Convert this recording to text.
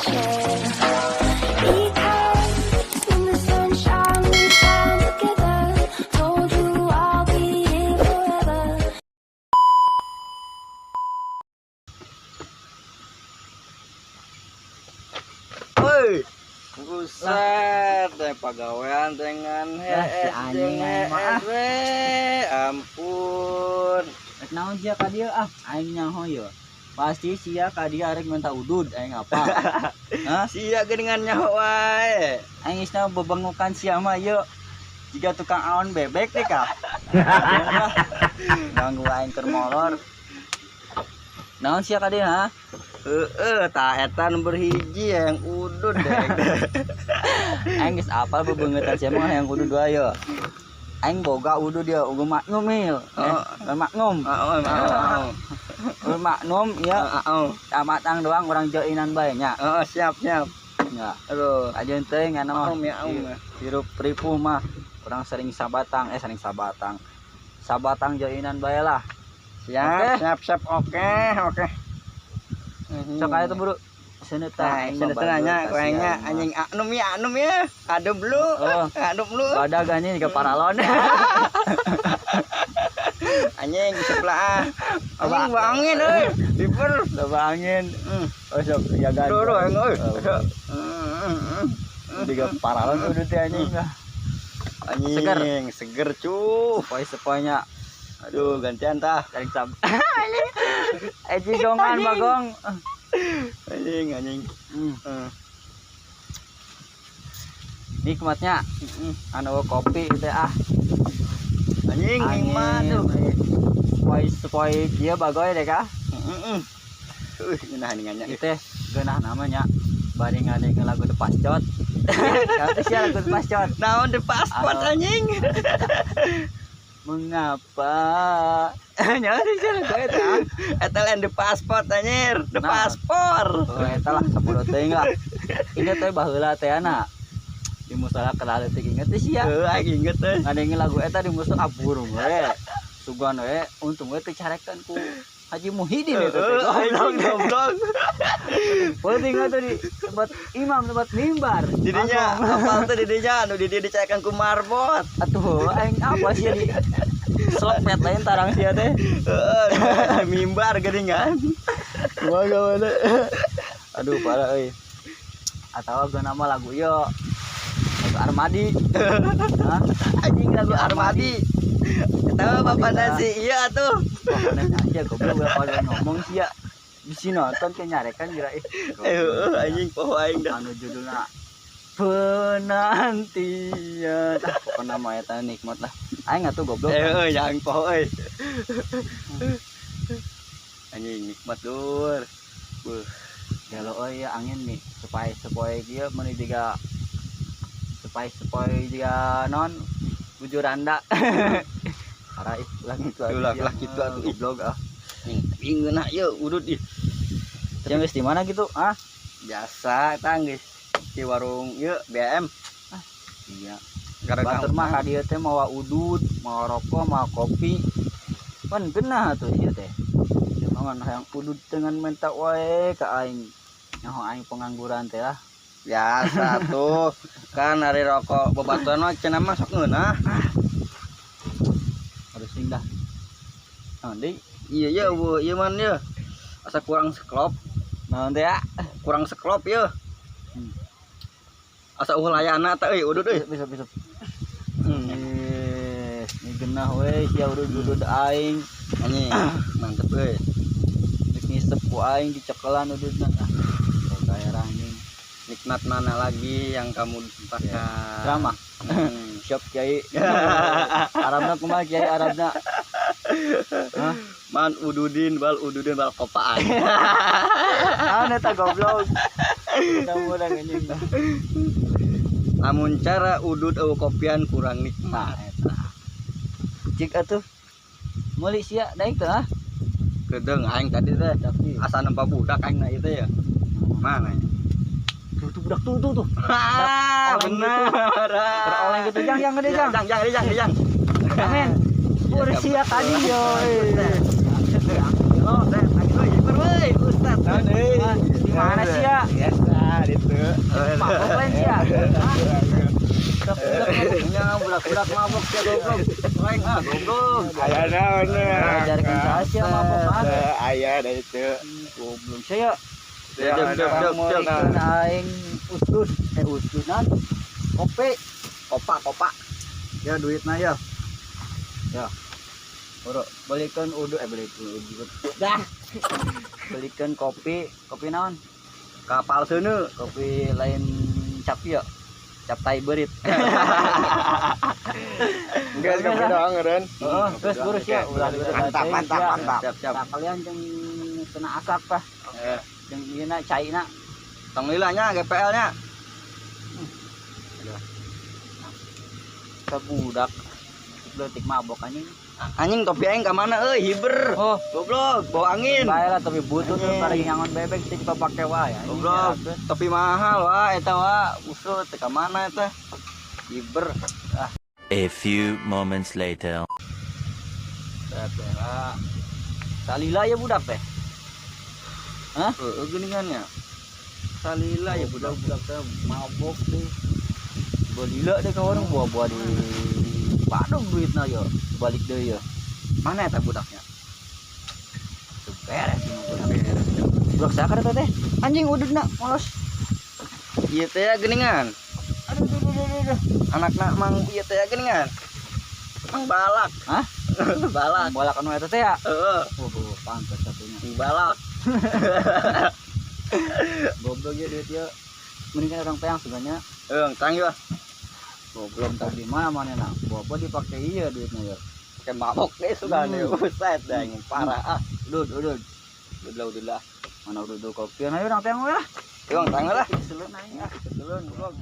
share. Because in the sunshine we shine together. Told you I'll be here forever. Woi, buset, pegawaian dengan si anjing mah. Ampun. Naon sia ka dieu aing nyaho ye. Pasti sia ka dieu arek minta udud aing apa. Hah? Sia geuningan nyaho wae. Aing geus bebengukan sia mah ye. Jika tukang aon bebek teh ka. Ganggu aing keur molor. Naon sia ka dieu ha? Tak eta nomor hiji yang udud deh. Aing geus apal bebeungetan sia mah yang udud wae ye. Aing boga udud dia uga maknum mil. Maknum. Maknum ya. Amatang doang orang joinan bae nya. Siap. Ya. Aduh, Ajeun teh ngana mah. ya. Hirup ripuh mah orang sering sabatang. Sabatang joinan bae lah. Siap, oke. Sok aya tuh buru. Seuneu tah Nah, nanya kuenya anjing anum ya. Adem lu. Adem lu. Badag anjing ke paralon. Anjing sebelah. Anjing bangin euy. Diper. Loba angin. Oh sok jaga. Duh euy. Diga paralon udah teh anjing lah. Anjing seger cu. Sepoi-sepoinya. Aduh, gantian tah. Saling sab. Eji gongan bagong. Anjing. Nikmatnya anu kopi teh Anjing nikmat tuh. Sepoi dia bagoy deh kah? Ngeunah ningannya. Itu teh geunah namanya bari ngadeng lagu The Pascot. Kata sia lagu The Pascot. Naon The Passport anjing? Mengapa? Nya sia lagu eta. Eta lain The Passport anjir, The Paspor. Oh eta lah 10 teuing lah. Ingat teh baheula teh ana. Di musala kenal teh inget teh sia. Aing inget teh. Ngadenge lagu eta di musala aburung we. Sugan we untung we teh carekan ku Haji Muhyiddin eta teh. Goblok. Penting atuh di tempat imam, tempat mimbar. Didinya apal teh didinya anu di dieu dicaekan ku marbot. Atuh aing apa sih di slopet lain tarang sia teh. Mimbar geuningan. Kumaha we. Aduh parah euy. Atawa geuna nama lagu ieu. Lagu Armadi. Hah? Anjing lagu Armadi. Eta bapak nasi iya atuh. Pokoknya aja goblok kalau ngomong sia. Bisi nonton ke nyarekan kira anjing poho aing dah. Anu judulna penantian. Pokoknya mah eta nikmat lah. Aing atuh goblok. Yang poho euy. Anjing nikmat dur. Gelo euy angin nih supaya dia meuni diga supaya dia non bujuranda. Parah Ulah kitu atuh goblok Ingeuna ieu udud ih. Yang geus di mana gitu? Biasa eta geus di warung ieu BM. Iya. Gara-gara batur mah ka dieu teh mawa udud, mawa rokok, mawa kopi. Pan geunah atuh ieu teh. Jangan hayang udud dengan menta wae ka aing. Nyaho aing pengangguran teh lah. Biasa tuh. Kan hari rokok bebatuan mah cenah mah sok ngeunah. Harus indah. Deui. Iya man ya. Asa kurang seklop. Naon teh ya? Kurang seklop ya. Asa layana teh euy udud euy. Bisa. Ini genah we sia udud aing. Anjing mantep euy. Dik ngisep ku aing dicekelan ududna. Kayak anjing. Nikmat mana lagi yang kamu pakai? Drama. Siap Kiai. Arabna kumaha Kiai Arabna? Hah? Man ududin bal kopaan. Eta goblok. Mudah-mudahan anjing. Lamun cara udud eueuh kopian kurang nikmat. Eta. Cik atuh. Meuli sia daek teh Kedeung aing tadi teh asa nempa budak aing na ieu ya. Mana ya? Tuh budak tuh. Bener. Teroleh gitu jang gede jang. Jang. Amin. Pur sia tadi yo. Oh, teh lagi euy, Ustaz. Di mana sia? itu. Mabok lain sih ya. Punya budak-budak mabok ya goblok. Lain goblok. Aya naonnya. Ajarkan saya mabok Aya da itu. goblok saya. Dek. Aing usdud usdudan. Kopi. Kopak. Ya duitnya ya. Ya. Bro, balikan balikan udut. Dah. Balikan kopi naon? Kapal seuneu. Kopi lain cap ya. Cap tai berit. Gas kopi doang eureun. Heeh, geus burus ya. Ulah Mantap. Siap. Nah, kalian jeung kena asap tah. Jeung ieu na caina. Tong lilanya GPL-nya. Sabudak. Leutik mabok anjing. Anjing topi aing ka mana euy hiber. Oh, Goblok, bawa angin. bae lah tapi butuh tuh pada nyangon bebek sih kita pakai wae. Goblok, topi mahal wah eta wah. Usut teh ka mana eta? Hiber. A few moments later. Salila ya budak teh. Hah? Geuningannya. Salila ya Budak-budak teh mabok deh. Balila deh ka orang buah-buah di Bandung duitna yo. Balik deui ya. Mana eta budaknya? Beres budak saya kada teh. Anjing ududna molos. Ieu teh geuningan. Aduh. Anakna mang ieu teh geuningan. Mang balak. Hah? Balak. Bolak anu eta teh ya. Heeh, Pantes satunya. balak. Goblok ya duit ya. Mendingan orang teh yang sebenarnya Tang ya. goblok tahu di mana nak. Bawa dipakai iya duitnya ya. Kayak mabok deh sudah nih. Buset dah yang parah ah. Udud. Udah. Mana udud kopi. Ayo orang teh yang lah. Tang lah. Seleun aing. Ketelun, goblok.